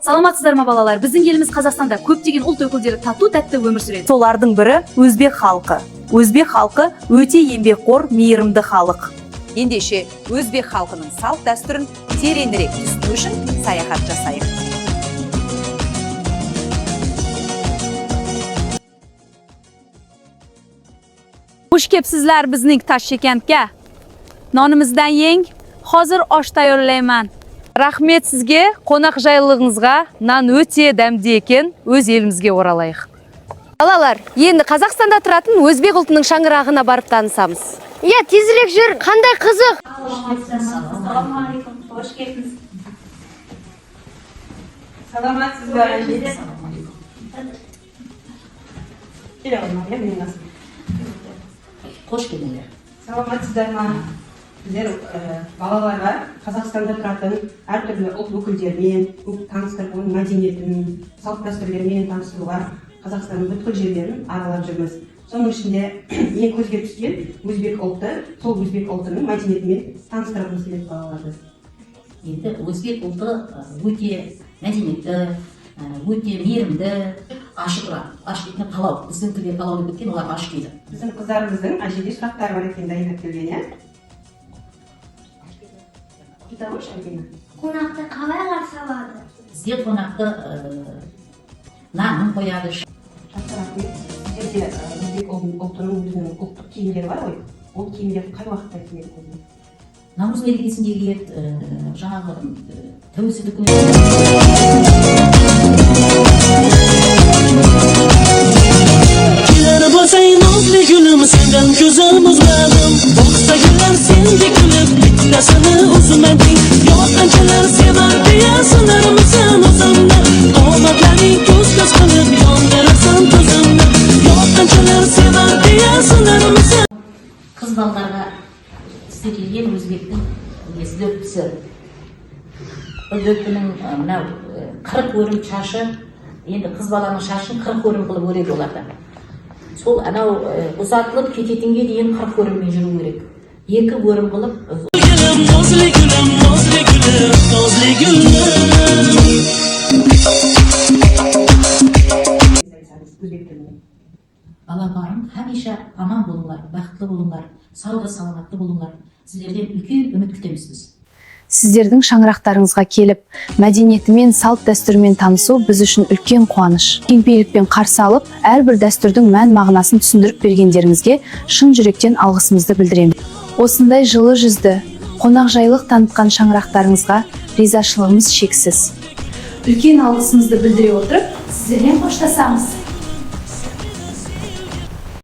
Саламатсыздар ма балалар? Біздің еліміз Қазақстанда көптеген ұлт өкілдері тату тәтті өмір сүреді. Солардың бірі өзбек халқы. Өзбек халқы өте еңбекқор, мейірімді халық. Ендеше өзбек халқының салт дәстүрін тереңірек түсіну үшін саяхат жасайық. Xush kelibsizlar bizning Toshkentga. Nonimizdan yeng, hozir osh tayyorlayman. Rahmet sizga, qonaqjoylig'ingizga. Nan o'te damdi ekan, o'z elimizga oralayıq. Балалар, енді Қазақстанда тұратын өзбек ұлтының шаңырағына барып танысамыз. Иә, тезірек жүр, қандай қызық. Қош келдіңдер. Саламатсыздар ма? Біздер балаларға Қазақстанда тұратын әртүрлі ұлт өкілдерімен таныстырып, оның мәдениетін, салт дәстүрлерімен таныстыруға Қазақстанның бүткіл жерлерін аралап жүрміз. Соның ішінде ең көзге түскен өзбек ұлты, сол өзбек ұлтының мәдениетімен таныстырғымыз келеді балаларды. Енді өзбек ұлты өте мәдениетті, өте мейірімді, ашық тұрады. Ашық дейтін палау. Біздің тілде палау деп кеткен, олар ашық дейді. Біздің қыздарымыздың әжеде сұрақтары бар екен дайындап келген, Қонақты қалай қарсы алады? Бізде қонақты нанын қояды. Жақсы рахмет. Сіздерде өзбек ұлтының өзінің ұлттық киімдері бар ғой? Ол киімдер қай уақытта киеді? Наурыз мерекесінде киеді, жаңағы тәуелсіздік күні. Kiler basayın nazlı gülüm senden gözüm uzladım. Boksa güler sende gülüp bitmesini üzmedin. Yok ançalar sever diye sınır mısın uzamda? Omadları göz göz kılıp yandırırsın tuzumda. Yok ançalar sever diye sınır mısın? Kız ballarga істетілген өзбектің несі дөппісі. Бұл дөппінің мынау 40 өрім шашы, енді қыз баланың шашын 40 өрім қылып өреді оларда. Сол анау ұзатылып кететінге дейін 40 өріммен жүру керек. 2 өрім қылып Nazlı gülüm, nazlı gülüm, nazlı gülüm. Балаларым хәмиша аман болыңдар, бақытты болыңдар, сауда саламатты болыңдар. Сіздерден үлкен үміт күтеміз біз. Сіздердің шаңырақтарыңызға келіп, мәдениетімен, салт дәстүрмен танысу біз үшін үлкен қуаныш. Кеңпейілікпен қарсы алып, әрбір дәстүрдің мән мағынасын түсіндіріп бергендеріңізге шын жүректен алғысымызды білдіреміз. Осындай жылы жүзді, қонақжайлық танытқан шаңырақтарыңызға ризашылығымыз шексіз. Үлкен алғысымызды білдіре отырып, сіздермен қоштасамыз.